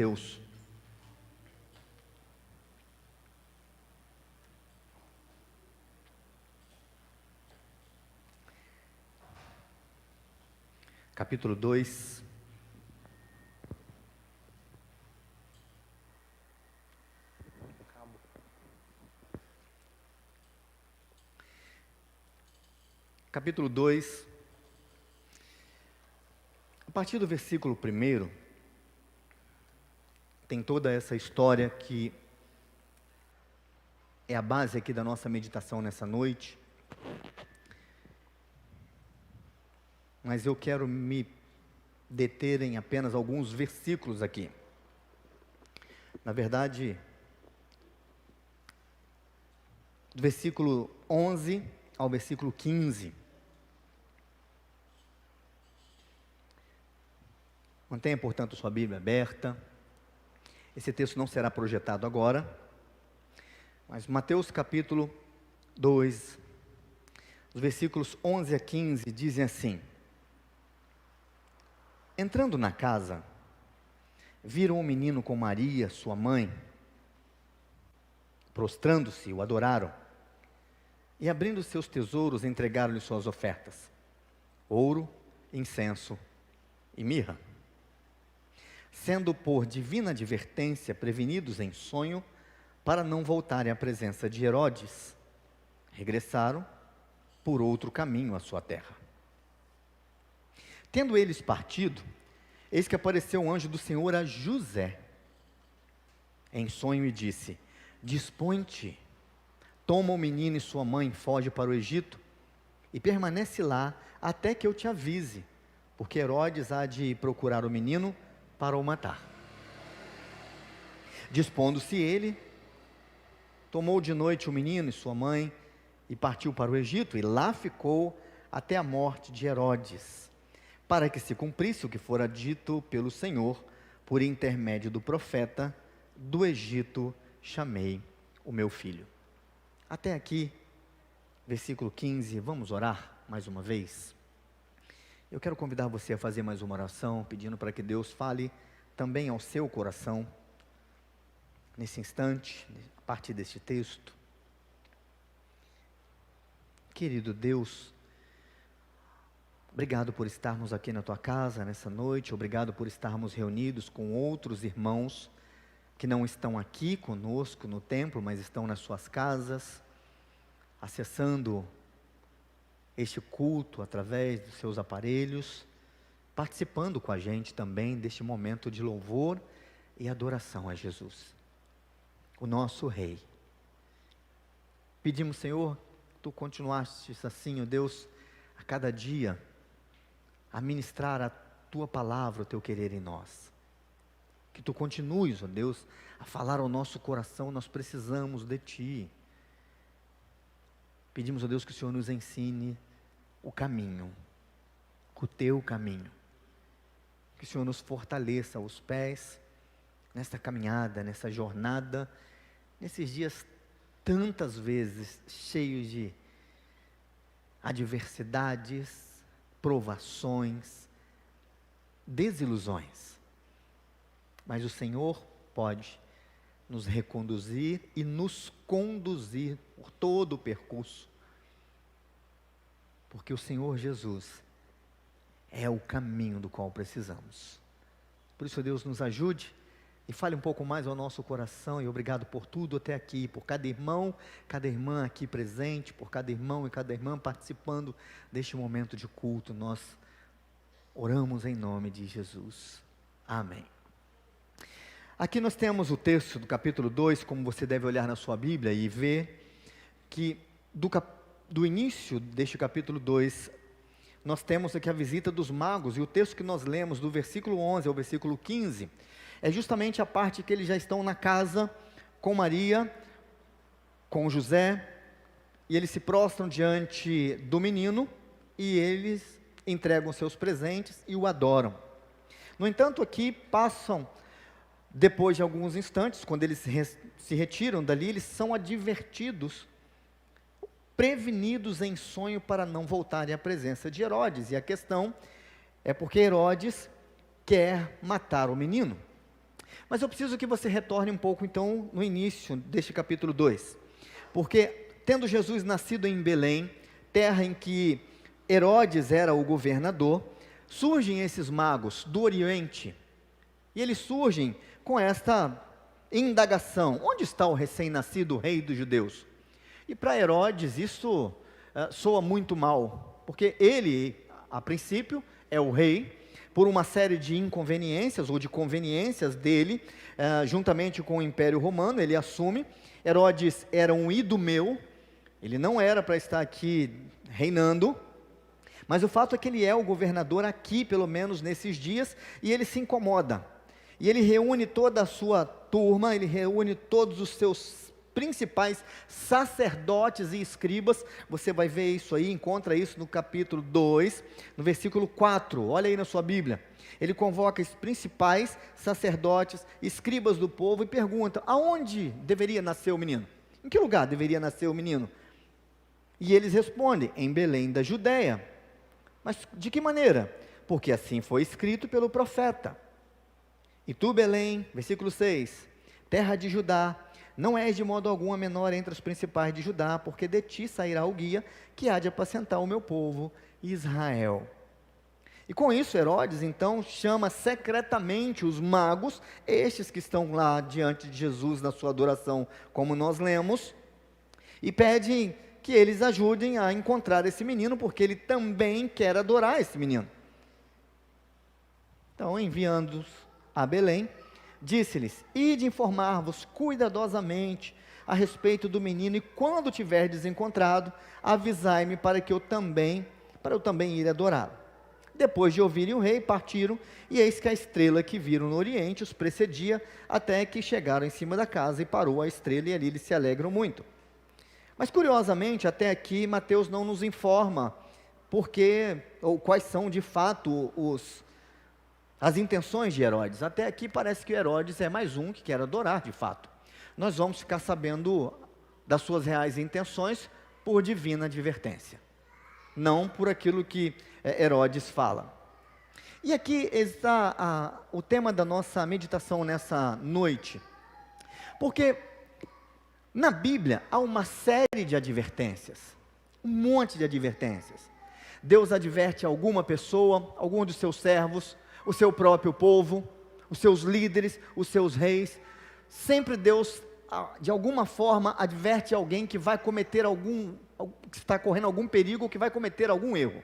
Mateus. Capítulo 2. Capítulo 2. A partir do versículo 1, tem toda essa história que é a base aqui da nossa meditação nessa noite. Mas eu quero me deter em apenas alguns versículos aqui. Na verdade, do versículo 11 ao versículo 15. Mantenha, portanto, sua Bíblia aberta. Esse texto não será projetado agora, mas Mateus capítulo 2, os versículos 11 a 15 dizem assim: Entrando na casa, viram um menino com Maria, sua mãe. Prostrando-se, o adoraram. E abrindo seus tesouros, entregaram-lhe suas ofertas: ouro, incenso e mirra. Sendo por divina advertência prevenidos em sonho, para não voltarem à presença de Herodes, regressaram por outro caminho à sua terra. Tendo eles partido, eis que apareceu um anjo do Senhor a José, em sonho, e disse: Dispõe-te, toma o menino e sua mãe, foge para o Egito, e permanece lá até que eu te avise, porque Herodes há de procurar o menino para o matar. Dispondo-se ele, tomou de noite o menino e sua mãe, e partiu para o Egito, e lá ficou até a morte de Herodes, para que se cumprisse o que fora dito pelo Senhor, por intermédio do profeta: do Egito chamei o meu filho. Até aqui, versículo 15, vamos orar mais uma vez? Eu quero convidar você a fazer mais uma oração, pedindo para que Deus fale também ao seu coração, nesse instante, a partir deste texto. Querido Deus, obrigado por estarmos aqui na tua casa nessa noite, obrigado por estarmos reunidos com outros irmãos que não estão aqui conosco no templo, mas estão nas suas casas, acessando este culto através dos seus aparelhos, participando com a gente também deste momento de louvor e adoração a Jesus, o nosso Rei. Pedimos, Senhor, tu continuaste assim, ó Deus, a cada dia, a ministrar a tua palavra, o teu querer em nós. Que tu continues, ó Deus, a falar ao nosso coração, nós precisamos de ti. Pedimos, ó Deus, que o Senhor nos ensine o caminho, o teu caminho. Que o Senhor nos fortaleça os pés nesta caminhada, nessa jornada, nesses dias tantas vezes cheios de adversidades, provações, desilusões. Mas o Senhor pode nos reconduzir e nos conduzir por todo o percurso, porque o Senhor Jesus é o caminho do qual precisamos. Por isso, Deus, nos ajude e fale um pouco mais ao nosso coração, e obrigado por tudo até aqui, por cada irmão, cada irmã aqui presente, por cada irmão e cada irmã participando deste momento de culto. Nós oramos em nome de Jesus. Amém. Aqui nós temos o texto do capítulo 2, como você deve olhar na sua Bíblia e ver que do início deste capítulo 2, nós temos aqui a visita dos magos, e o texto que nós lemos do versículo 11 ao versículo 15, é justamente a parte que eles já estão na casa com Maria, com José, e eles se prostram diante do menino, e eles entregam seus presentes e o adoram. No entanto, aqui passam, depois de alguns instantes, quando eles se retiram dali, eles são advertidos, prevenidos em sonho para não voltarem à presença de Herodes. E a questão é porque Herodes quer matar o menino. Mas eu preciso que você retorne um pouco, então, no início deste capítulo 2. Porque, tendo Jesus nascido em Belém, terra em que Herodes era o governador, surgem esses magos do Oriente. E eles surgem com esta indagação: onde está o recém-nascido rei dos judeus? E para Herodes isso soa muito mal, porque ele, a princípio, é o rei. Por uma série de inconveniências ou de conveniências dele, juntamente com o Império Romano, ele assume. Herodes era um idumeu, ele não era para estar aqui reinando, mas o fato é que ele é o governador aqui, pelo menos nesses dias, e ele se incomoda. E ele reúne toda a sua turma, ele reúne todos os seus principais sacerdotes e escribas. Você vai ver isso aí, encontra isso no capítulo 2, no versículo 4, olha aí na sua Bíblia. Ele convoca os principais sacerdotes, escribas do povo e pergunta: aonde deveria nascer o menino? Em que lugar deveria nascer o menino? E eles respondem: em Belém da Judéia. Mas de que maneira? Porque assim foi escrito pelo profeta. E tu, Belém, versículo 6, terra de Judá, não és de modo algum a menor entre os principais de Judá, porque de ti sairá o guia que há de apacentar o meu povo, Israel. E com isso Herodes então chama secretamente os magos, estes que estão lá diante de Jesus na sua adoração, como nós lemos, e pede que eles ajudem a encontrar esse menino, porque ele também quer adorar esse menino. Então, enviando-os a Belém, disse-lhes: ide informar-vos cuidadosamente a respeito do menino, e quando tiverdes encontrado, avisai-me para eu também ir adorá-lo. Depois de ouvirem o rei, partiram, e eis que a estrela que viram no oriente os precedia, até que chegaram em cima da casa, e parou a estrela, e ali eles se alegram muito. Mas curiosamente, até aqui, Mateus não nos informa porque, ou quais são de fato as intenções de Herodes. Até aqui parece que Herodes é mais um que quer adorar de fato. Nós vamos ficar sabendo das suas reais intenções por divina advertência, não por aquilo que Herodes fala. E aqui está o tema da nossa meditação nessa noite, porque na Bíblia há uma série de advertências, um monte de advertências. Deus adverte alguma pessoa, algum dos seus servos, o seu próprio povo, os seus líderes, os seus reis. Sempre Deus, de alguma forma, adverte alguém que vai cometer que está correndo algum perigo, ou que vai cometer algum erro.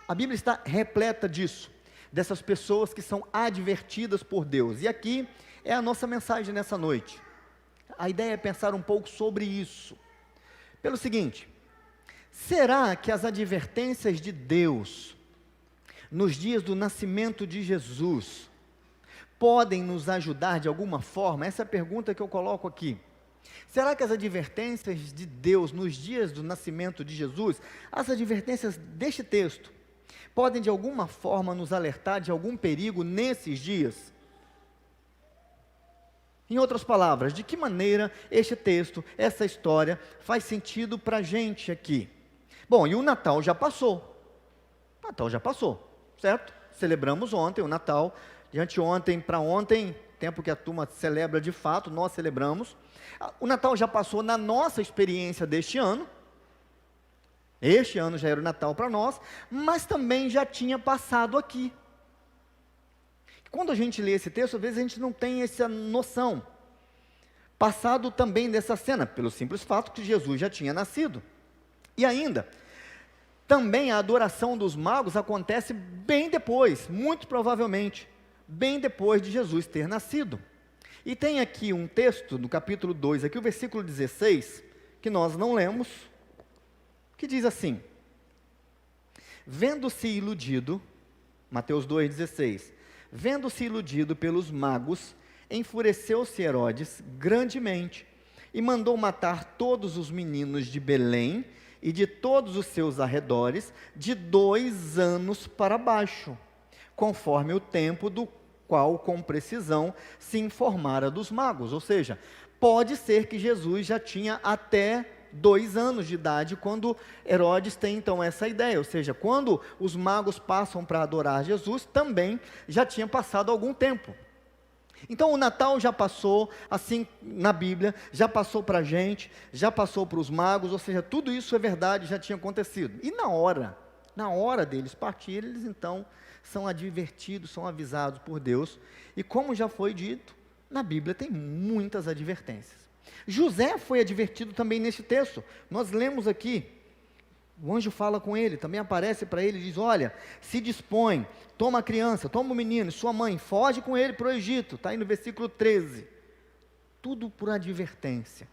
A Bíblia está repleta disso, dessas pessoas que são advertidas por Deus. E aqui é a nossa mensagem nessa noite. A ideia é pensar um pouco sobre isso. Pelo seguinte: será que as advertências de Deus nos dias do nascimento de Jesus podem nos ajudar de alguma forma? Essa é a pergunta que eu coloco aqui. Será que as advertências de Deus nos dias do nascimento de Jesus, as advertências deste texto, podem de alguma forma nos alertar de algum perigo nesses dias? Em outras palavras, de que maneira este texto, essa história, faz sentido para a gente aqui? Bom, e o Natal já passou. Natal já passou, certo? Celebramos ontem o Natal, de anteontem para ontem, tempo que a turma celebra de fato, nós celebramos. O Natal já passou na nossa experiência deste ano. Este ano já era o Natal para nós, mas também já tinha passado aqui. Quando a gente lê esse texto, às vezes a gente não tem essa noção. Passado também dessa cena, pelo simples fato que Jesus já tinha nascido. E ainda, também a adoração dos magos acontece bem depois, muito provavelmente, bem depois de Jesus ter nascido. E tem aqui um texto, no capítulo 2, aqui o versículo 16, que nós não lemos, que diz assim: vendo-se iludido, Mateus 2,16, vendo-se iludido pelos magos, enfureceu-se Herodes grandemente, e mandou matar todos os meninos de Belém, e de todos os seus arredores, de 2 anos para baixo, conforme o tempo do qual com precisão se informara dos magos. Ou seja, pode ser que Jesus já tinha até 2 anos de idade, quando Herodes tem então essa ideia, ou seja, quando os magos passam para adorar Jesus, também já tinha passado algum tempo. Então o Natal já passou, assim na Bíblia, já passou para a gente, já passou para os magos, ou seja, tudo isso é verdade, já tinha acontecido. E na hora deles partirem, eles então são advertidos, são avisados por Deus. E como já foi dito, na Bíblia tem muitas advertências. José foi advertido também neste texto. Nós lemos aqui, o anjo fala com ele, também aparece para ele e diz: olha, se dispõe, toma a criança, toma o menino e sua mãe, foge com ele para o Egito. Está aí no versículo 13. Tudo por advertência.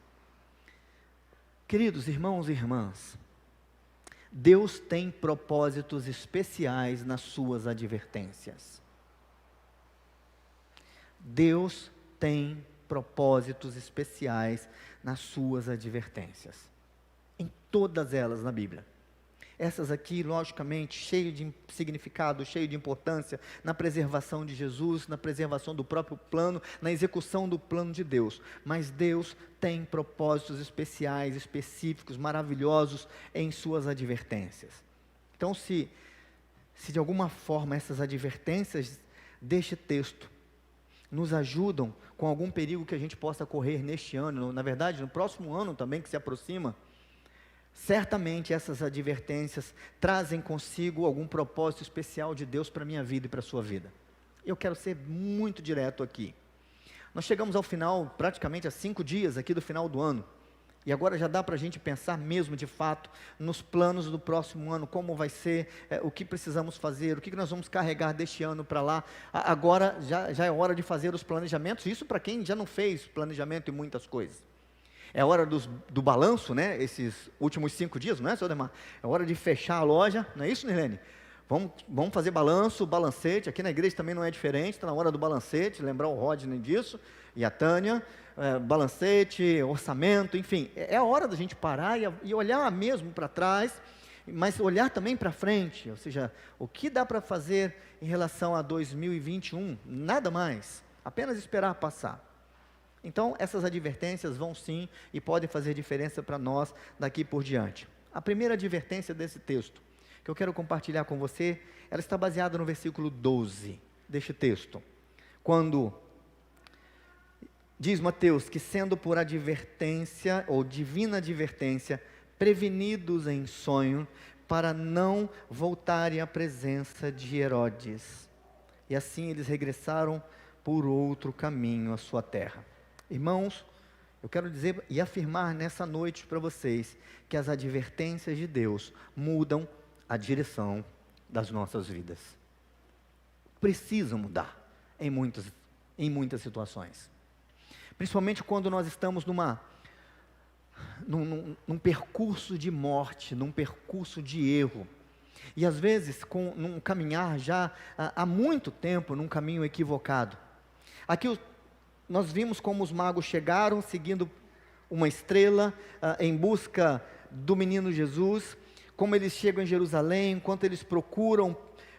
Queridos irmãos e irmãs, Deus tem propósitos especiais nas suas advertências. Deus tem propósitos especiais nas suas advertências. Em todas elas na Bíblia. Essas aqui, logicamente, cheio de significado, cheio de importância, na preservação de Jesus, na preservação do próprio plano, na execução do plano de Deus. Mas Deus tem propósitos especiais, específicos, maravilhosos em suas advertências. Então, se de alguma forma essas advertências deste texto nos ajudam com algum perigo que a gente possa correr neste ano, na verdade, no próximo ano também que se aproxima, certamente essas advertências trazem consigo algum propósito especial de Deus para a minha vida e para a sua vida. Eu quero ser muito direto aqui. Nós chegamos ao final, praticamente a 5 dias aqui do final do ano, e agora já dá para a gente pensar mesmo de fato nos planos do próximo ano, como vai ser, o que precisamos fazer, o que nós vamos carregar deste ano para lá. Agora já é hora de fazer os planejamentos, isso para quem já não fez planejamento e muitas coisas. É hora do balanço, né? Esses últimos 5 dias, não é, seu Demar? É hora de fechar a loja, não é isso, Nilene? Vamos fazer balanço, balancete. Aqui na igreja também não é diferente, está na hora do balancete, lembrar o Rodney disso, e a Tânia, balancete, orçamento, enfim. É a hora da gente parar e olhar mesmo para trás, mas olhar também para frente, ou seja, o que dá para fazer em relação a 2021? Nada mais, apenas esperar passar. Então, essas advertências vão sim e podem fazer diferença para nós daqui por diante. A primeira advertência desse texto, que eu quero compartilhar com você, ela está baseada no versículo 12 deste texto. Quando diz Mateus que, sendo por advertência, ou divina advertência, prevenidos em sonho, para não voltarem à presença de Herodes. E assim eles regressaram por outro caminho à sua terra. Irmãos, eu quero dizer e afirmar nessa noite para vocês que as advertências de Deus mudam a direção das nossas vidas. Precisam mudar em muitas situações. Principalmente quando nós estamos num percurso de morte, num percurso de erro. E às vezes num caminhar já há muito tempo num caminho equivocado. Aqui nós vimos como os magos chegaram seguindo uma estrela em busca do menino Jesus, como eles chegam em Jerusalém, enquanto eles procuram,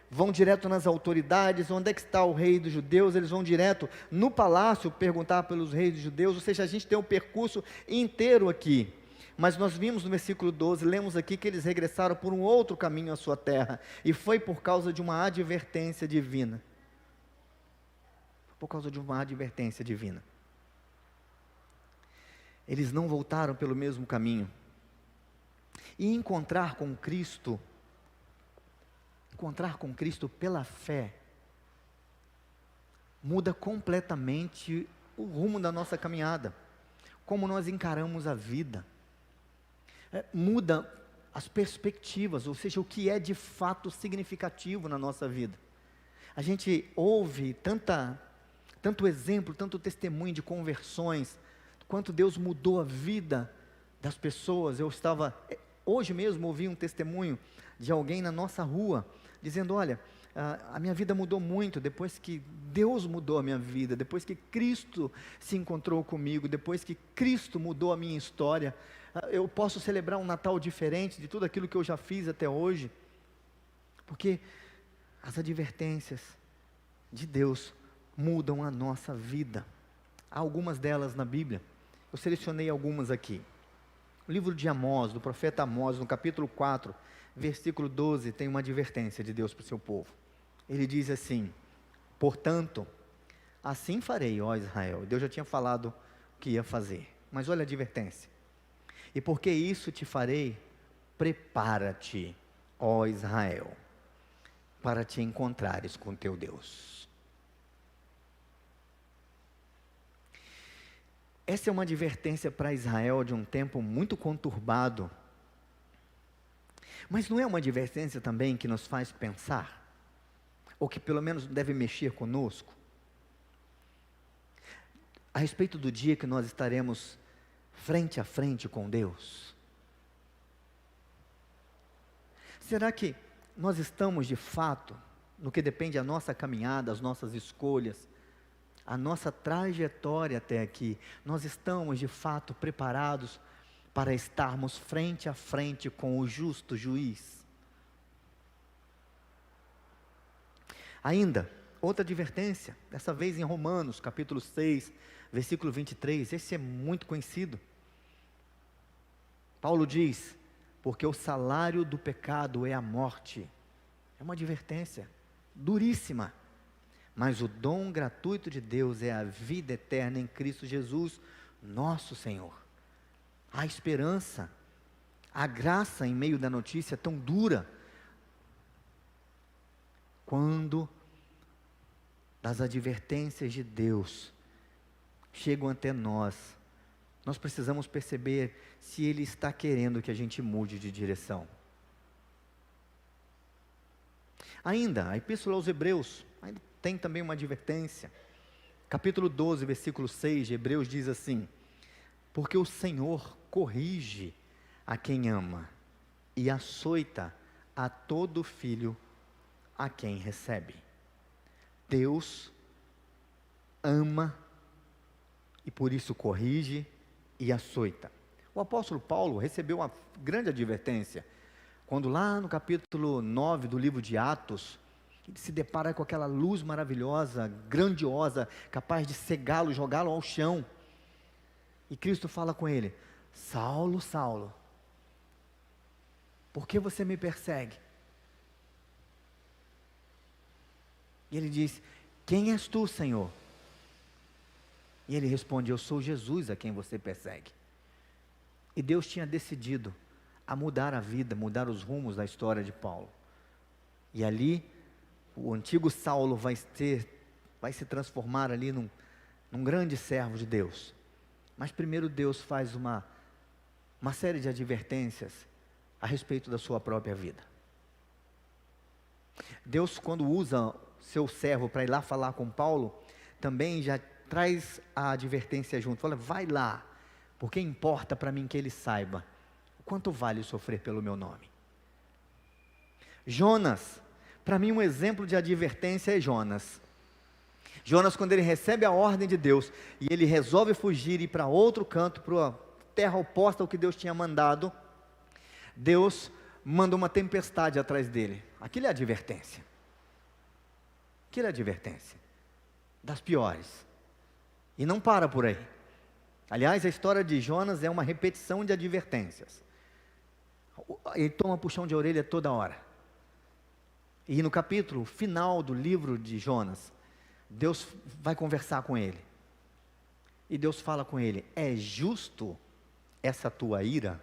vão direto nas autoridades, onde é que está o rei dos judeus, eles vão direto no palácio perguntar pelos reis dos judeus, ou seja, a gente tem um percurso inteiro aqui. Mas nós vimos no versículo 12, lemos aqui que eles regressaram por um outro caminho à sua terra, e foi por causa de uma advertência divina. Por causa de uma advertência divina. Eles não voltaram pelo mesmo caminho. E encontrar com Cristo pela fé, muda completamente o rumo da nossa caminhada, como nós encaramos a vida, muda as perspectivas, ou seja, o que é de fato significativo na nossa vida. A gente ouve tanto exemplo, tanto testemunho de conversões, quanto Deus mudou a vida das pessoas. Hoje mesmo ouvi um testemunho de alguém na nossa rua, dizendo: olha, a minha vida mudou muito, depois que Deus mudou a minha vida, depois que Cristo se encontrou comigo, depois que Cristo mudou a minha história, eu posso celebrar um Natal diferente de tudo aquilo que eu já fiz até hoje, porque as advertências de Deus mudam a nossa vida. Há algumas delas na Bíblia, eu selecionei algumas aqui. O livro de Amós, do profeta Amós, no capítulo 4, versículo 12, tem uma advertência de Deus para o seu povo. Ele diz assim: portanto, Assim farei, ó Israel. Deus já tinha falado o que ia fazer. Mas olha a advertência. E porque isso te farei, prepara-te, ó Israel, para te encontrares com teu Deus. Essa é uma advertência para Israel de um tempo muito conturbado. Mas não é uma advertência também que nos faz pensar, ou que pelo menos deve mexer conosco, a respeito do dia que nós estaremos frente a frente com Deus? Será que nós estamos de fato, no que depende da nossa caminhada, as nossas escolhas, a nossa trajetória até aqui, nós estamos de fato preparados para estarmos frente a frente com o justo juiz? Ainda, outra advertência, dessa vez em Romanos, capítulo 6, versículo 23, esse é muito conhecido. Paulo diz: porque o salário do pecado é a morte. É uma advertência duríssima. Mas o dom gratuito de Deus é a vida eterna em Cristo Jesus, nosso Senhor. Há esperança, há graça em meio da notícia tão dura. Quando das advertências de Deus chegam até nós, nós precisamos perceber se Ele está querendo que a gente mude de direção. Ainda, a Epístola aos Hebreus, ainda tem também uma advertência. Capítulo 12, versículo 6 de Hebreus diz assim: porque o Senhor corrige a quem ama e açoita a todo filho a quem recebe. Deus ama e por isso corrige e açoita. O apóstolo Paulo recebeu uma grande advertência, quando lá no capítulo 9 do livro de Atos, ele se depara com aquela luz maravilhosa, grandiosa, capaz de cegá-lo, jogá-lo ao chão. E Cristo fala com ele: Saulo, Saulo, por que você me persegue? E ele diz: quem és tu, Senhor? E ele responde: eu sou Jesus a quem você persegue. E Deus tinha decidido a mudar a vida, mudar os rumos da história de Paulo. E ali, o antigo Saulo vai se transformar ali num grande servo de Deus. Mas primeiro Deus faz uma série de advertências a respeito da sua própria vida. Deus, quando usa seu servo para ir lá falar com Paulo, também já traz a advertência junto. Fala: vai lá, porque importa para mim que ele saiba o quanto vale sofrer pelo meu nome. Jonas, para mim um exemplo de advertência é Jonas. Jonas, quando ele recebe a ordem de Deus, e ele resolve fugir e ir para outro canto, para a terra oposta ao que Deus tinha mandado, Deus manda uma tempestade atrás dele. Aquilo é advertência. Aquilo é advertência. Das piores. E não para por aí. Aliás, a história de Jonas é uma repetição de advertências. Ele toma puxão de orelha toda hora. E no capítulo final do livro de Jonas, Deus vai conversar com ele. E Deus fala com ele: é justo essa tua ira?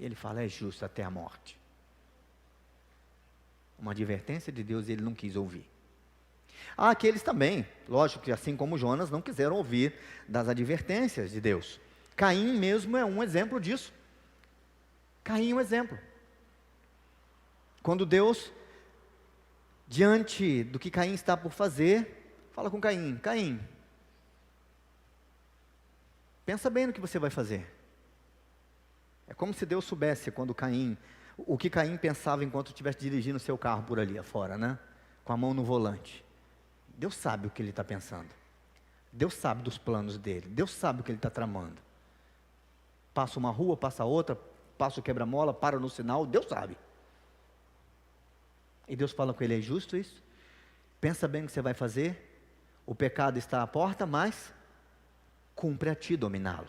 E ele fala: é justo até a morte. Uma advertência de Deus, e ele não quis ouvir. Há aqueles também, lógico que assim como Jonas, não quiseram ouvir das advertências de Deus. Caim mesmo é um exemplo disso. Caim é um exemplo. Quando Deus, diante do que Caim está por fazer, fala com Caim: Caim, pensa bem no que você vai fazer. É como se Deus soubesse o que Caim pensava enquanto estivesse dirigindo seu carro por ali afora, né? Com a mão no volante. Deus sabe o que ele está pensando. Deus sabe dos planos dele. Deus sabe o que ele está tramando. Passa uma rua, passa outra, passa o quebra-mola, para no sinal, Deus sabe. E Deus fala com ele: é justo isso? Pensa bem o que você vai fazer. O pecado está à porta, mas cumpre a ti dominá-lo.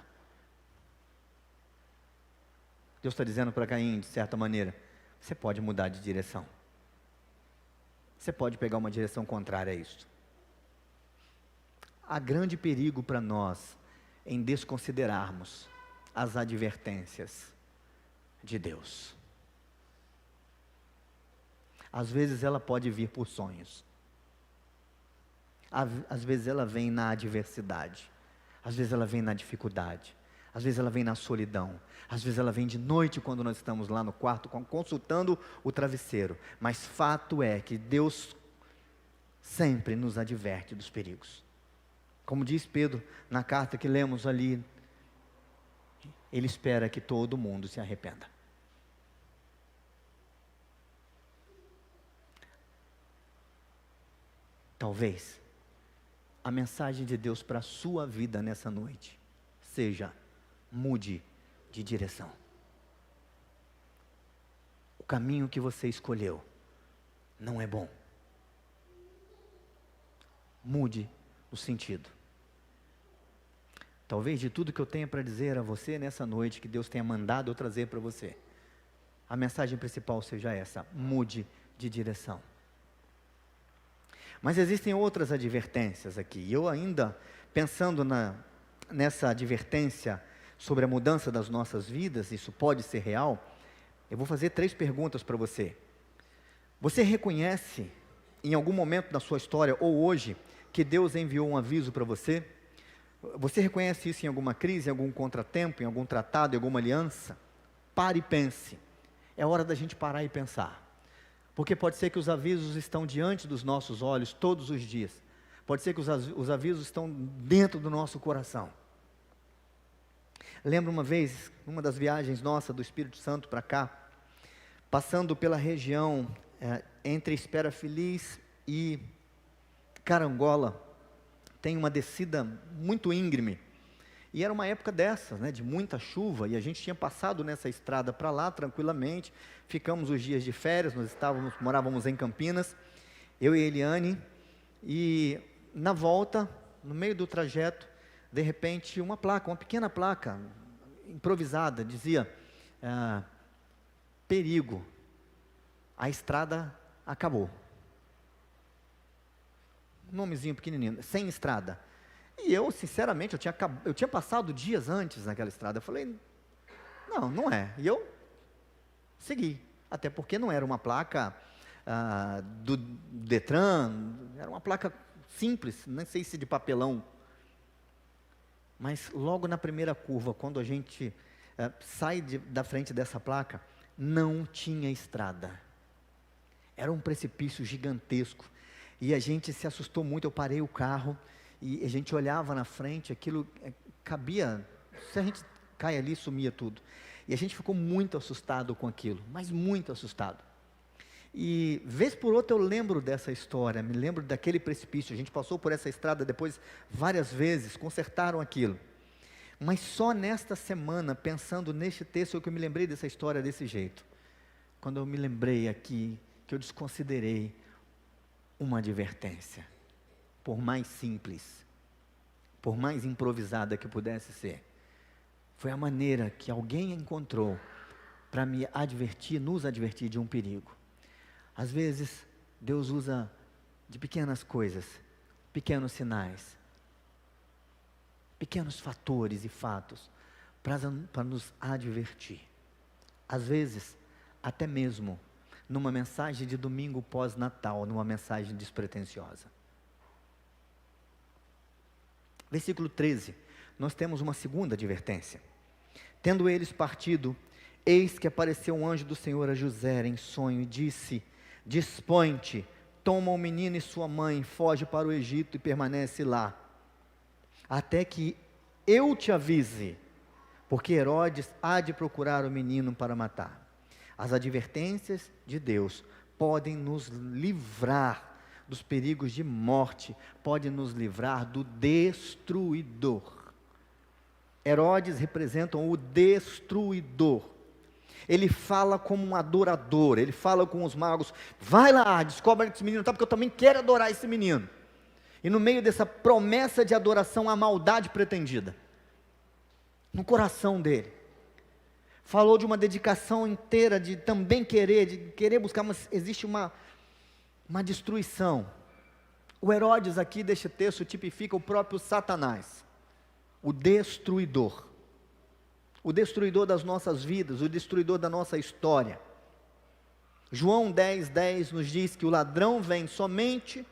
Deus está dizendo para Caim, de certa maneira: você pode mudar de direção. você pode pegar uma direção contrária a isso. Há grande perigo para nós em desconsiderarmos as advertências de Deus. Às vezes ela pode vir por sonhos. Às vezes ela vem na adversidade. Às vezes ela vem na dificuldade. Às vezes ela vem na solidão. Às vezes ela vem de noite quando nós estamos lá no quarto consultando o travesseiro. Mas fato é que Deus sempre nos adverte dos perigos. Como diz Pedro na carta que lemos ali, ele espera que todo mundo se arrependa. Talvez a mensagem de Deus para a sua vida nessa noite seja: mude de direção. O caminho que você escolheu não é bom. Mude o sentido. Talvez de tudo que eu tenha para dizer a você nessa noite, que Deus tenha mandado eu trazer para você, a mensagem principal seja essa: mude de direção. Mas existem outras advertências aqui. E eu ainda, pensando nessa advertência sobre a mudança das nossas vidas, isso pode ser real, eu vou fazer 3 perguntas para você. Você reconhece, em algum momento da sua história, ou hoje, que Deus enviou um aviso para você? Você reconhece isso em alguma crise, em algum contratempo, em algum tratado, em alguma aliança? Pare e pense. É hora da gente parar e pensar. Porque pode ser que os avisos estão diante dos nossos olhos todos os dias. Pode ser que os avisos estão dentro do nosso coração. Lembro uma vez, numa das viagens nossas do Espírito Santo para cá, passando pela região entre Espera Feliz e Carangola, tem uma descida muito íngreme. E era uma época dessas, de muita chuva, e a gente tinha passado nessa estrada para lá tranquilamente. Ficamos os dias de férias, morávamos em Campinas, eu e Eliane, e na volta, no meio do trajeto, de repente uma pequena placa, improvisada, dizia: perigo, a estrada acabou. Um nomezinho pequenininho, sem estrada. E eu, sinceramente, eu tinha passado dias antes naquela estrada. Eu falei: não é. E eu segui, até porque não era uma placa do Detran, era uma placa simples, nem sei se de papelão. Mas logo na primeira curva, quando a gente sai da frente dessa placa, não tinha estrada. Era um precipício gigantesco. E a gente se assustou muito. Eu parei o carro e a gente olhava na frente, aquilo cabia, se a gente cai ali, sumia tudo. E a gente ficou muito assustado com aquilo, mas muito assustado. E vez por outra eu lembro dessa história, me lembro daquele precipício. A gente passou por essa estrada depois várias vezes, consertaram aquilo. Mas só nesta semana, pensando neste texto, que eu me lembrei dessa história desse jeito. Quando eu me lembrei aqui, que eu desconsiderei uma advertência, por mais simples, por mais improvisada que pudesse ser. Foi a maneira que alguém encontrou para me advertir, nos advertir de um perigo. Às vezes, Deus usa de pequenas coisas, pequenos sinais, pequenos fatores e fatos, para nos advertir. Às vezes, até mesmo numa mensagem de domingo pós-natal, numa mensagem despretensiosa. Versículo 13, nós temos uma segunda advertência. Tendo eles partido, eis que apareceu um anjo do Senhor a José em sonho e disse: dispõe-te, toma o menino e sua mãe, foge para o Egito e permanece lá, até que eu te avise, porque Herodes há de procurar o menino para matar. As advertências de Deus podem nos livrar dos perigos de morte, podem nos livrar do destruidor. Herodes representa o destruidor. Ele fala como um adorador, ele fala com os magos: vai lá, descobre esse menino, porque eu também quero adorar esse menino. E no meio dessa promessa de adoração, a maldade pretendida no coração dele. Falou de uma dedicação inteira, de também querer buscar, mas existe uma uma destruição. O Herodes aqui deste texto tipifica o próprio Satanás, o destruidor das nossas vidas, o destruidor da nossa história. João 10:10 nos diz que o ladrão vem somente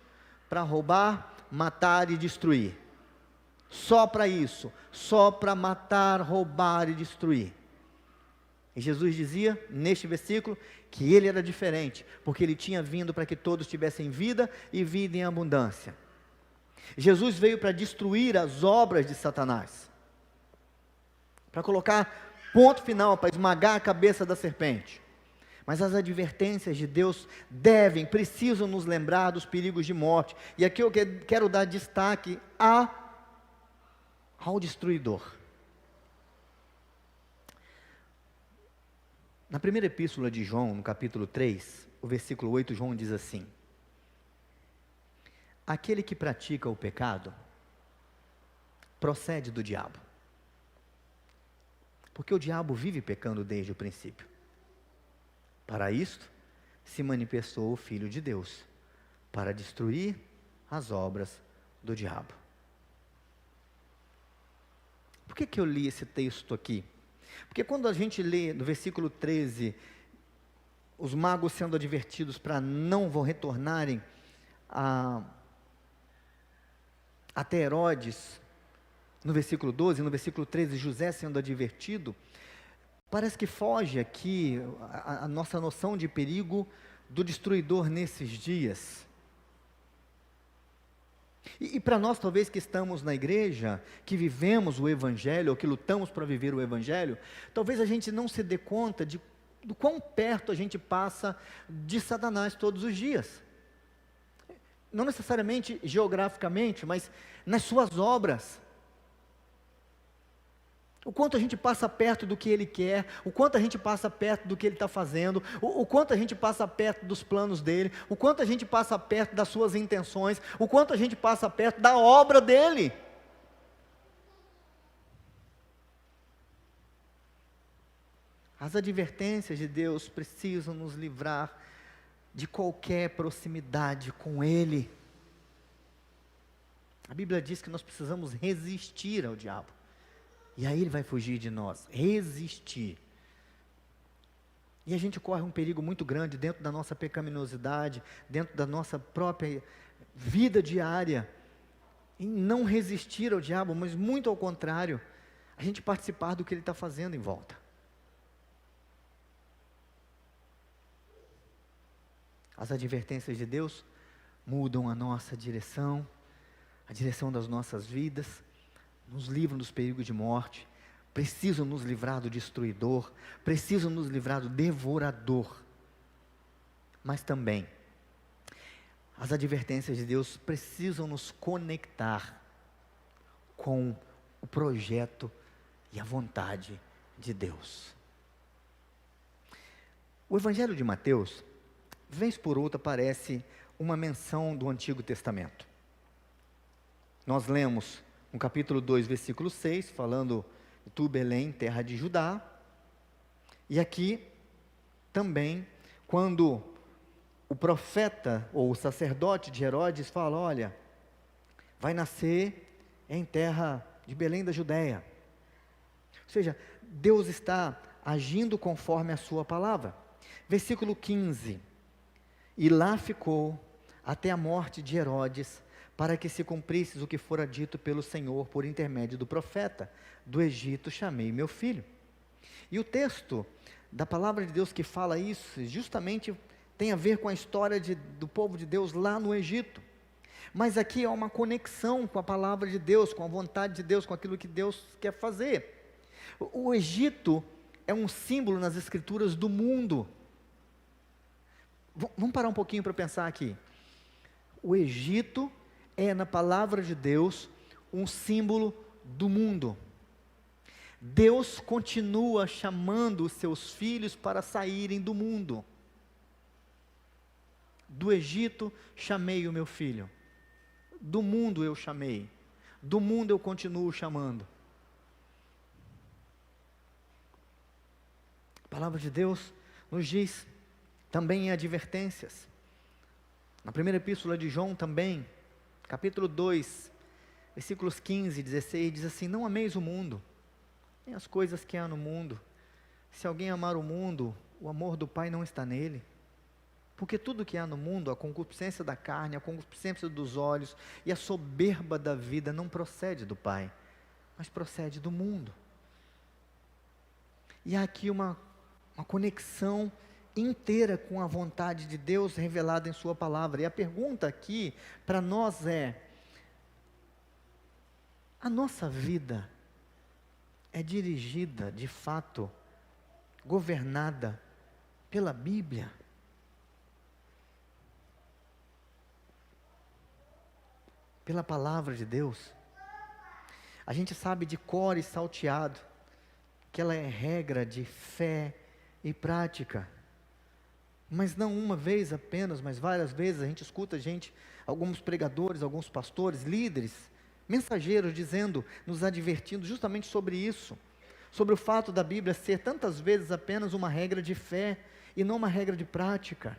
para roubar, matar e destruir. Só para isso, só para matar, roubar e destruir. E Jesus dizia, neste versículo, que ele era diferente, porque ele tinha vindo para que todos tivessem vida e vida em abundância. Jesus veio para destruir as obras de Satanás, para colocar ponto final, para esmagar a cabeça da serpente. Mas as advertências de Deus precisam nos lembrar dos perigos de morte. E aqui eu quero dar destaque ao destruidor. Na primeira epístola de João, no capítulo 3, o versículo 8, João diz assim: aquele que pratica o pecado, procede do diabo. Porque o diabo vive pecando desde o princípio. Para isto, se manifestou o Filho de Deus, para destruir as obras do diabo. Por que eu li esse texto aqui? Porque quando a gente lê no versículo 13, os magos sendo advertidos para não retornarem até Herodes, no versículo 12, no versículo 13, José sendo advertido, parece que foge aqui a nossa noção de perigo do destruidor nesses dias. E para nós, talvez, que estamos na igreja, que vivemos o Evangelho, ou que lutamos para viver o Evangelho, talvez a gente não se dê conta do quão perto a gente passa de Satanás todos os dias. Não necessariamente geograficamente, mas nas suas obras. O quanto a gente passa perto do que Ele quer, o quanto a gente passa perto do que Ele está fazendo, o quanto a gente passa perto dos planos dEle, o quanto a gente passa perto das suas intenções, o quanto a gente passa perto da obra dEle. As advertências de Deus precisam nos livrar de qualquer proximidade com Ele. A Bíblia diz que nós precisamos resistir ao diabo. E aí ele vai fugir de nós, resistir. E a gente corre um perigo muito grande dentro da nossa pecaminosidade, dentro da nossa própria vida diária, em não resistir ao diabo, mas muito ao contrário, a gente participar do que ele está fazendo em volta. As advertências de Deus mudam a nossa direção, a direção das nossas vidas, nos livram dos perigos de morte, precisam nos livrar do destruidor, precisam nos livrar do devorador. Mas também, as advertências de Deus precisam nos conectar com o projeto e a vontade de Deus. O Evangelho de Mateus, vez por outra, parece uma menção do Antigo Testamento. Nós lemos no capítulo 2, versículo 6, falando de tu, Belém, terra de Judá. E aqui, também, quando o profeta, ou o sacerdote de Herodes fala, olha, vai nascer em terra de Belém da Judéia. Ou seja, Deus está agindo conforme a sua palavra. Versículo 15, e lá ficou até a morte de Herodes, para que se cumprisse o que fora dito pelo Senhor por intermédio do profeta, do Egito chamei meu filho. E o texto da palavra de Deus que fala isso, justamente tem a ver com a história do povo de Deus lá no Egito. Mas aqui há uma conexão com a palavra de Deus, com a vontade de Deus, com aquilo que Deus quer fazer. O Egito é um símbolo nas escrituras do mundo. Vamos parar um pouquinho para pensar aqui. O Egito é, na palavra de Deus, um símbolo do mundo. Deus continua chamando os seus filhos para saírem do mundo. Do Egito chamei o meu filho. Do mundo eu chamei. Do mundo eu continuo chamando. A palavra de Deus nos diz também em advertências. Na primeira epístola de João também, capítulo 2, versículos 15 e 16, diz assim: não ameis o mundo, nem as coisas que há no mundo. Se alguém amar o mundo, o amor do Pai não está nele. Porque tudo que há no mundo, a concupiscência da carne, a concupiscência dos olhos e a soberba da vida não procede do Pai, mas procede do mundo. E há aqui uma conexão inteira com a vontade de Deus revelada em sua palavra. E a pergunta aqui para nós é: a nossa vida é dirigida, de fato, governada pela Bíblia? Pela palavra de Deus? A gente sabe de cor e salteado que ela é regra de fé e prática, mas não uma vez apenas, mas várias vezes a gente escuta alguns pregadores, alguns pastores, líderes, mensageiros dizendo, nos advertindo justamente sobre isso, sobre o fato da Bíblia ser tantas vezes apenas uma regra de fé e não uma regra de prática.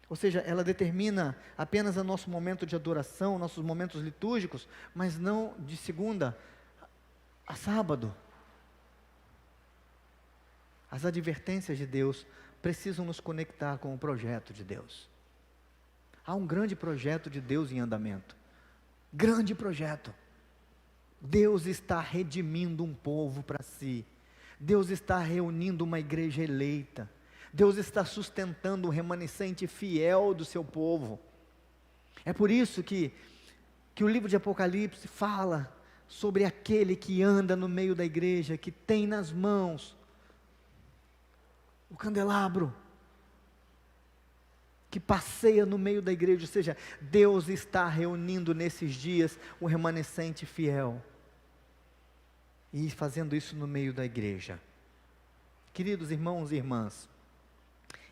Ou seja, ela determina apenas o nosso momento de adoração, nossos momentos litúrgicos, mas não de segunda a sábado. As advertências de Deus precisam nos conectar com o projeto de Deus. Há um grande projeto de Deus em andamento. Grande projeto. Deus está redimindo um povo para si. Deus está reunindo uma igreja eleita. Deus está sustentando um remanescente fiel do seu povo. É por isso que o livro de Apocalipse fala sobre aquele que anda no meio da igreja, que tem nas mãos o candelabro, que passeia no meio da igreja. Ou seja, Deus está reunindo nesses dias um remanescente fiel, e fazendo isso no meio da igreja. Queridos irmãos e irmãs,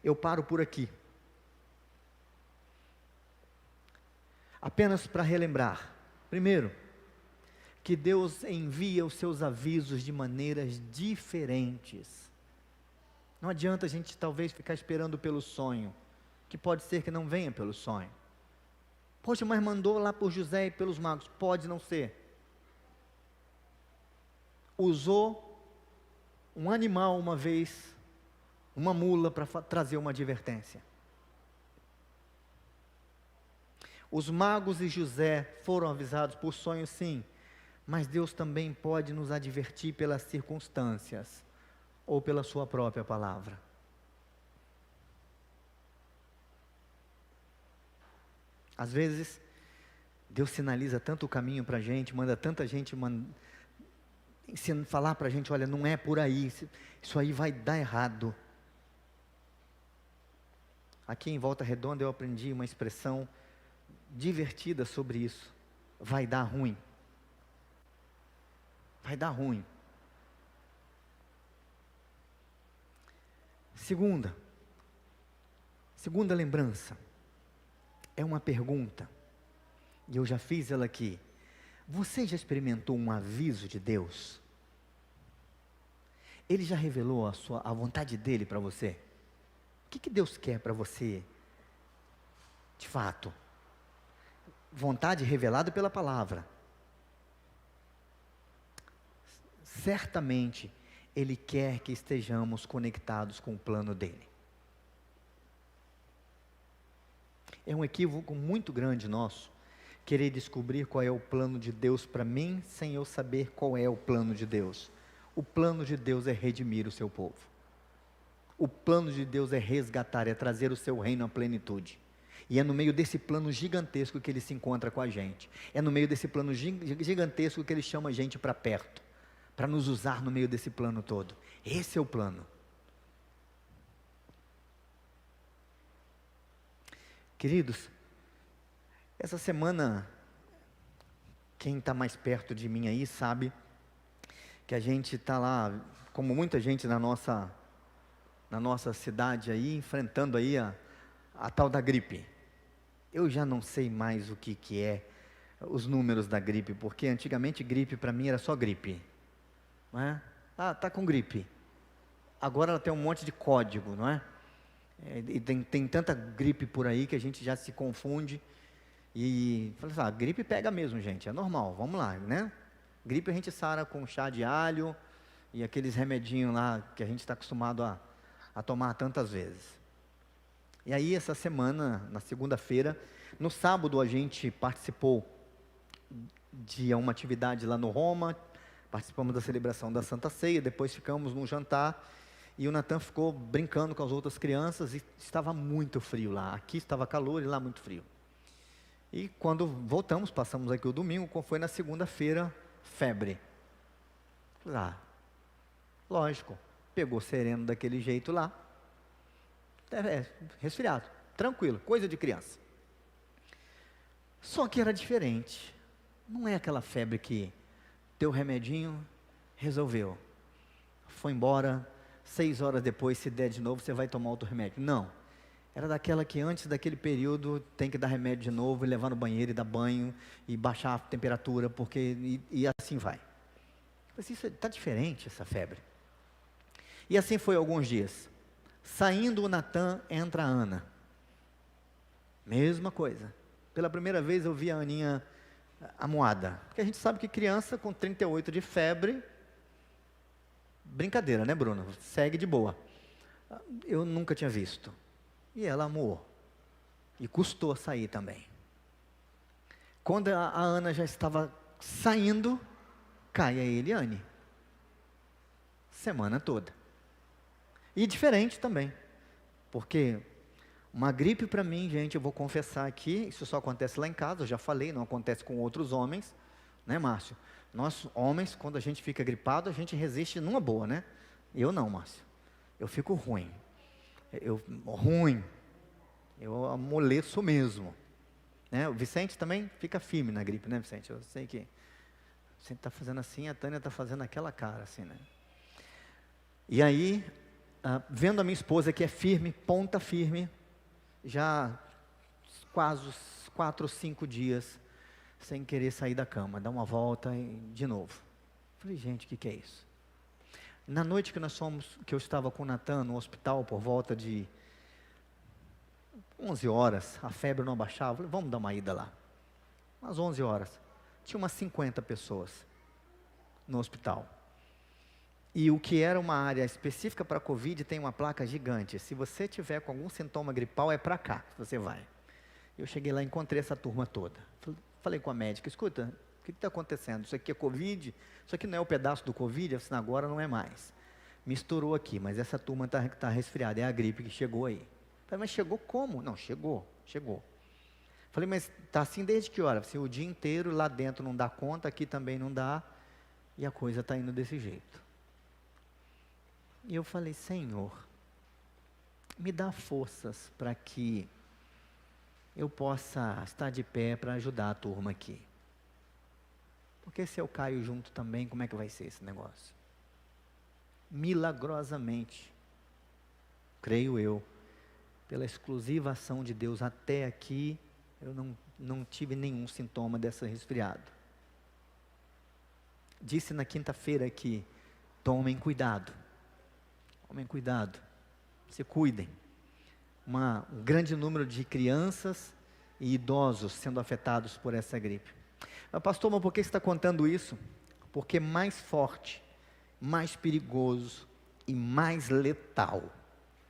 eu paro por aqui, apenas para relembrar, primeiro, que Deus envia os seus avisos de maneiras diferentes. Não adianta a gente talvez ficar esperando pelo sonho, que pode ser que não venha pelo sonho. Poxa, mas mandou lá por José e pelos magos, pode não ser. Usou um animal uma vez, uma mula, para trazer uma advertência. Os magos e José foram avisados por sonhos, sim, mas Deus também pode nos advertir pelas circunstâncias, ou pela sua própria palavra. Às vezes, Deus sinaliza tanto o caminho para a gente, manda tanta gente falar para a gente: olha, não é por aí, isso aí vai dar errado. Aqui em Volta Redonda eu aprendi uma expressão divertida sobre isso: vai dar ruim. Vai dar ruim. Segunda lembrança, é uma pergunta, e eu já fiz ela aqui: você já experimentou um aviso de Deus? Ele já revelou a vontade dele para você? O que Deus quer para você, de fato? Vontade revelada pela palavra. Certamente, Ele quer que estejamos conectados com o plano dele. É um equívoco muito grande nosso querer descobrir qual é o plano de Deus para mim, sem eu saber qual é o plano de Deus. O plano de Deus é redimir o seu povo. O plano de Deus é resgatar, é trazer o seu reino à plenitude. E é no meio desse plano gigantesco que Ele se encontra com a gente. É no meio desse plano gigantesco que Ele chama a gente para perto, para nos usar no meio desse plano todo. Esse é o plano. Queridos, essa semana, quem está mais perto de mim aí sabe que a gente está lá, como muita gente na nossa cidade aí, enfrentando aí a tal da gripe. Eu já não sei mais o que é os números da gripe, porque antigamente gripe para mim era só gripe, não é? Ah, está com gripe. Agora ela tem um monte de código, não é? E tem tanta gripe por aí que a gente já se confunde. E fala assim, gripe pega mesmo, gente, é normal, vamos lá, né? Gripe a gente sara com chá de alho e aqueles remedinhos lá que a gente está acostumado a tomar tantas vezes. E aí, essa semana, na segunda-feira, no sábado a gente participou de uma atividade lá no Roma, participamos da celebração da Santa Ceia, depois ficamos num jantar, e o Natan ficou brincando com as outras crianças, e estava muito frio lá, aqui estava calor e lá muito frio. E quando voltamos, passamos aqui o domingo, como foi na segunda-feira, febre. Lógico, pegou sereno daquele jeito lá, resfriado, tranquilo, coisa de criança. Só que era diferente, não é aquela febre que teu remedinho resolveu, foi embora, 6 horas depois, se der de novo, você vai tomar outro remédio. Não, era daquela que antes daquele período tem que dar remédio de novo, e levar no banheiro, e dar banho, e baixar a temperatura, porque, e assim vai. Mas isso está diferente, essa febre. E assim foi alguns dias. Saindo o Natan, entra a Ana. Mesma coisa. Pela primeira vez eu vi a Aninha amuada. Porque a gente sabe que criança com 38 de febre, brincadeira, né, Bruno? Segue de boa. Eu nunca tinha visto. E ela amuou. E custou sair também. Quando a Ana já estava saindo, cai a Eliane. Semana toda. E diferente também. Porque uma gripe para mim, gente, eu vou confessar aqui, isso só acontece lá em casa, eu já falei, não acontece com outros homens, né, Márcio? Nós, homens, quando a gente fica gripado, a gente resiste numa boa, né? Eu não, Márcio. Eu fico ruim. Eu amoleço mesmo. Né? O Vicente também fica firme na gripe, né, Vicente? Eu sei que o Vicente está fazendo assim, a Tânia está fazendo aquela cara, assim, né? E aí, vendo a minha esposa que é firme, ponta firme, já quase 4 ou 5 dias, sem querer sair da cama, dar uma volta e de novo. Falei, gente, o que é isso? Na noite que eu estava com o Natan no hospital, por volta de 11 horas, a febre não abaixava, falei, vamos dar uma ida lá. Às 11 horas, tinha umas 50 pessoas no hospital. E o que era uma área específica para Covid, tem uma placa gigante. Se você tiver com algum sintoma gripal, é para cá que você vai. Eu cheguei lá e encontrei essa turma toda. Falei com a médica, escuta, o que está acontecendo? Isso aqui é Covid? Isso aqui não é o pedaço do Covid? Assim, agora não é mais. Misturou aqui, mas essa turma está resfriada, é a gripe que chegou aí. Falei, mas chegou como? Não, chegou. Falei, mas está assim desde que hora? Se o dia inteiro lá dentro não dá conta, aqui também não dá, e a coisa está indo desse jeito. E eu falei, Senhor, me dá forças para que eu possa estar de pé para ajudar a turma aqui. Porque se eu caio junto também, como é que vai ser esse negócio? Milagrosamente, creio eu, pela exclusiva ação de Deus até aqui, eu não tive nenhum sintoma dessa resfriado. Disse na quinta-feira que tomem cuidado, se cuidem. Um grande número de crianças e idosos sendo afetados por essa gripe. Mas pastor, por que você está contando isso? Porque mais forte, mais perigoso e mais letal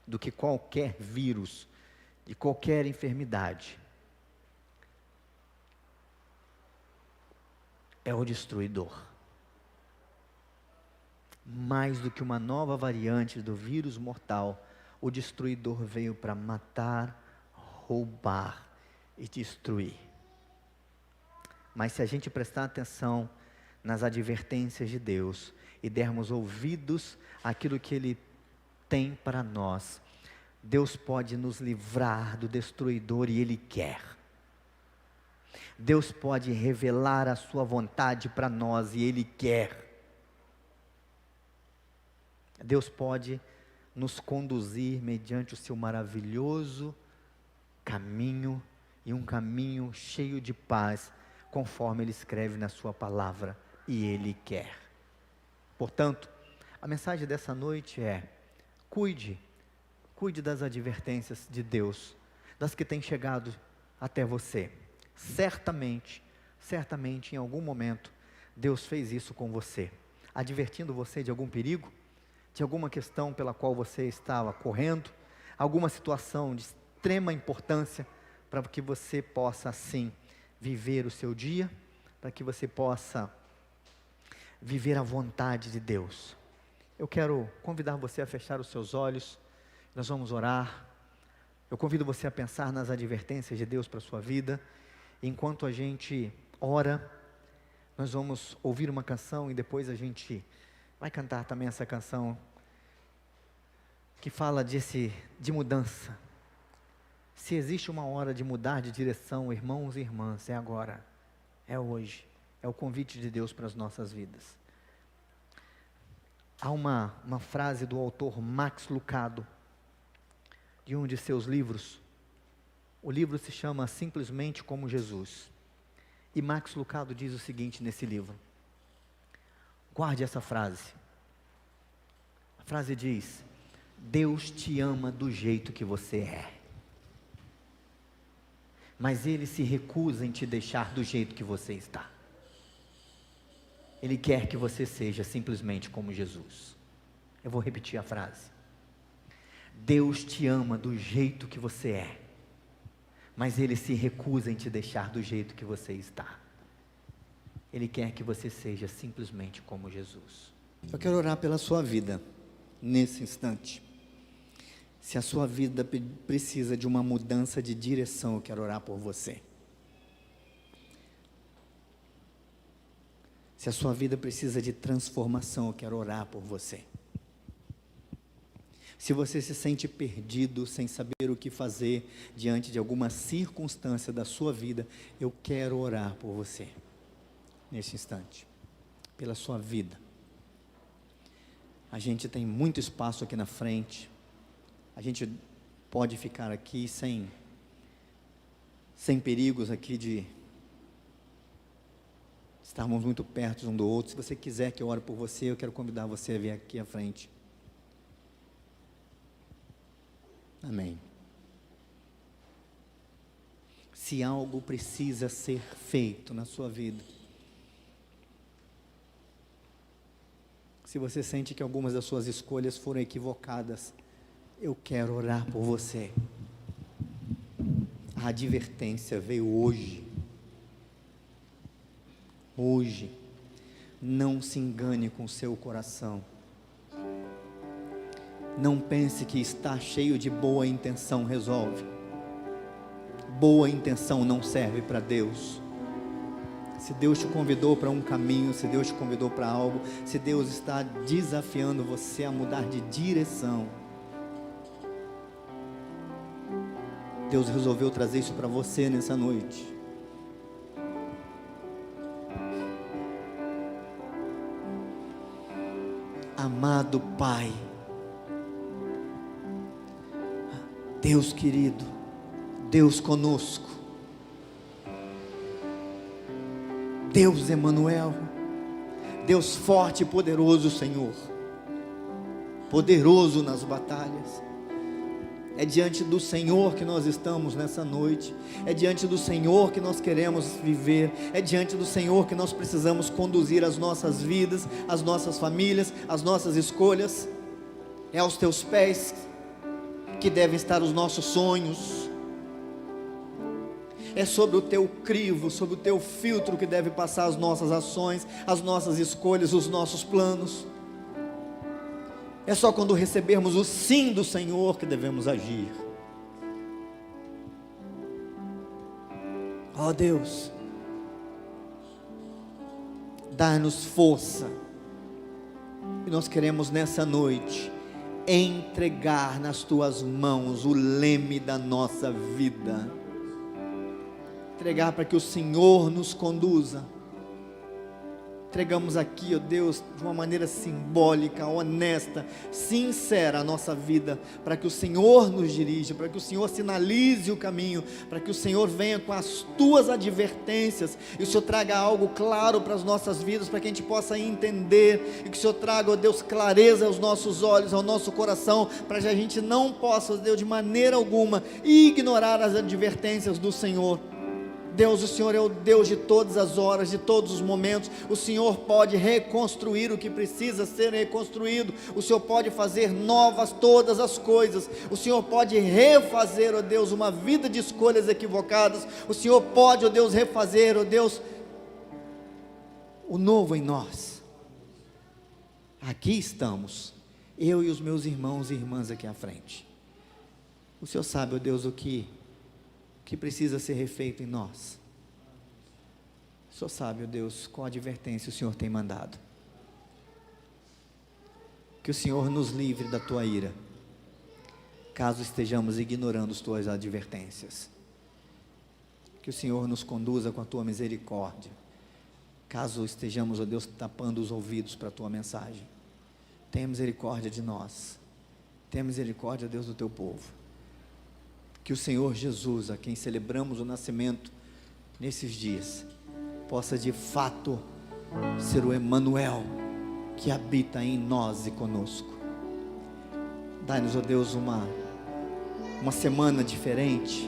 do que qualquer vírus, de qualquer enfermidade, é o destruidor. Mais do que uma nova variante do vírus mortal, o destruidor veio para matar, roubar e destruir. Mas se a gente prestar atenção nas advertências de Deus e dermos ouvidos àquilo que Ele tem para nós, Deus pode nos livrar do destruidor e Ele quer. Deus pode revelar a sua vontade para nós e Ele quer. Deus pode nos conduzir mediante o seu maravilhoso caminho, e um caminho cheio de paz, conforme Ele escreve na sua palavra, e Ele quer. Portanto, a mensagem dessa noite é: cuide Cuide das advertências de Deus, das que têm chegado até você. Certamente, em algum momento, Deus fez isso com você, advertindo você de algum perigo, de alguma questão pela qual você estava correndo, alguma situação de extrema importância, para que você possa assim viver o seu dia, para que você possa viver a vontade de Deus. Eu quero convidar você a fechar os seus olhos, nós vamos orar. Eu convido você a pensar nas advertências de Deus para a sua vida. Enquanto a gente ora, nós vamos ouvir uma canção e depois a gente vai cantar também essa canção que fala de mudança. Se existe uma hora de mudar de direção, irmãos e irmãs, é agora, é hoje, é o convite de Deus para as nossas vidas. Há uma frase do autor Max Lucado, de um de seus livros. O livro se chama Simplesmente como Jesus. E Max Lucado diz o seguinte nesse livro. Guarde essa frase. A frase diz: Deus te ama do jeito que você é, mas Ele se recusa em te deixar do jeito que você está. Ele quer que você seja simplesmente como Jesus. Eu vou repetir a frase. Deus te ama do jeito que você é, mas Ele se recusa em te deixar do jeito que você está. Ele quer que você seja simplesmente como Jesus. Eu quero orar pela sua vida, nesse instante. Se a sua vida precisa de uma mudança de direção, eu quero orar por você. Se a sua vida precisa de transformação, eu quero orar por você. Se você se sente perdido, sem saber o que fazer diante de alguma circunstância da sua vida, eu quero orar por você, nesse instante, pela sua vida. A gente tem muito espaço aqui na frente, a gente pode ficar aqui sem perigos aqui de estarmos muito perto um do outro. Se você quiser que eu ore por você, eu quero convidar você a vir aqui à frente. Amém. Se algo precisa ser feito na sua vida, se você sente que algumas das suas escolhas foram equivocadas, eu quero orar por você. A advertência veio hoje. Hoje, não se engane com o seu coração. Não pense que estar cheio de boa intenção resolve. Boa intenção não serve para Deus. Se Deus te convidou para um caminho, se Deus te convidou para algo, se Deus está desafiando você a mudar de direção, Deus resolveu trazer isso para você nessa noite. Amado Pai, Deus querido, Deus conosco, Deus Emanuel, Deus forte e poderoso, Senhor, poderoso nas batalhas. É diante do Senhor que nós estamos nessa noite, é diante do Senhor que nós queremos viver, é diante do Senhor que nós precisamos conduzir as nossas vidas, as nossas famílias, as nossas escolhas. É aos teus pés que devem estar os nossos sonhos, é sobre o teu crivo, sobre o teu filtro que deve passar as nossas ações, as nossas escolhas, os nossos planos. É só quando recebermos o sim do Senhor que devemos agir. Ó Deus, dá-nos força, e nós queremos nessa noite entregar nas tuas mãos o leme da nossa vida, entregar para que o Senhor nos conduza, entregamos aqui, ó Deus, de uma maneira simbólica, honesta, sincera a nossa vida, para que o Senhor nos dirija, para que o Senhor sinalize o caminho, para que o Senhor venha com as tuas advertências, e o Senhor traga algo claro para as nossas vidas, para que a gente possa entender, e que o Senhor traga, ó Deus, clareza aos nossos olhos, ao nosso coração, para que a gente não possa, ó Deus, de maneira alguma, ignorar as advertências do Senhor. Deus, o Senhor é o Deus de todas as horas, de todos os momentos. O Senhor pode reconstruir o que precisa ser reconstruído. O Senhor pode fazer novas todas as coisas. O Senhor pode refazer, ó Deus, uma vida de escolhas equivocadas. O Senhor pode, ó Deus, refazer, ó Deus, o novo em nós. Aqui estamos, eu e os meus irmãos e irmãs aqui à frente. O Senhor sabe, ó Deus, o que precisa ser refeito em nós. O Senhor sabe, ó Deus, qual advertência o Senhor tem mandado. Que o Senhor nos livre da tua ira, caso estejamos ignorando as tuas advertências. Que o Senhor nos conduza com a tua misericórdia, caso estejamos, ó Deus, tapando os ouvidos para a tua mensagem. Tenha misericórdia de nós, tenha misericórdia, Deus, do teu povo. Que o Senhor Jesus, a quem celebramos o nascimento nesses dias, possa de fato ser o Emanuel que habita em nós e conosco. Dai-nos, ó Deus, uma semana diferente,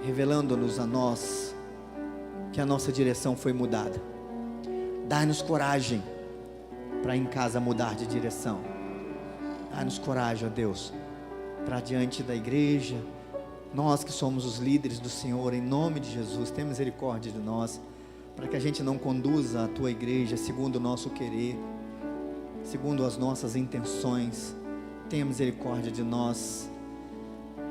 revelando-nos a nós que a nossa direção foi mudada. Dai-nos coragem para em casa mudar de direção. Dai-nos coragem, ó Deus, para diante da igreja. Nós que somos os líderes do Senhor, em nome de Jesus, tenha misericórdia de nós, para que a gente não conduza a tua igreja segundo o nosso querer, segundo as nossas intenções. Tenha misericórdia de nós.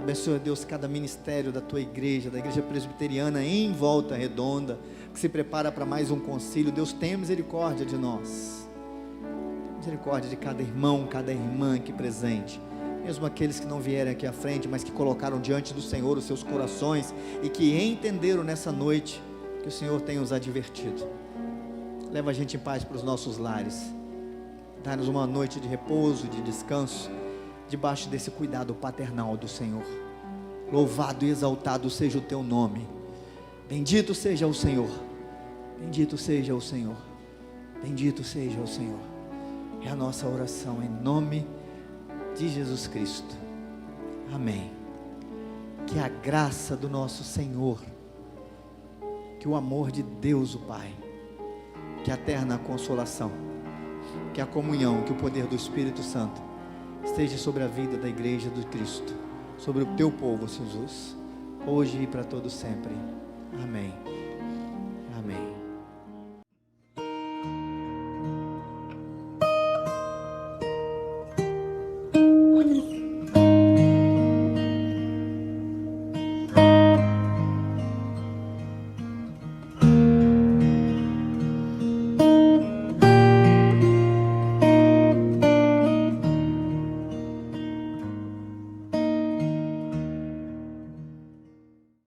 Abençoa, Deus, cada ministério da tua igreja, da igreja presbiteriana em Volta Redonda, que se prepara para mais um concílio. Deus, tenha misericórdia de nós, misericórdia de cada irmão, cada irmã aqui presente, mesmo aqueles que não vieram aqui à frente, mas que colocaram diante do Senhor os seus corações, e que entenderam nessa noite, que o Senhor tem os advertido. Leva a gente em paz para os nossos lares, dá-nos uma noite de repouso, de descanso, debaixo desse cuidado paternal do Senhor. Louvado e exaltado seja o teu nome, bendito seja o Senhor, bendito seja o Senhor, bendito seja o Senhor. É a nossa oração em nome de Jesus Cristo, amém. Que a graça do nosso Senhor, que o amor de Deus o Pai, que a eterna consolação, que a comunhão, que o poder do Espírito Santo esteja sobre a vida da igreja do Cristo, sobre o teu povo, Jesus, hoje e para todo sempre, amém.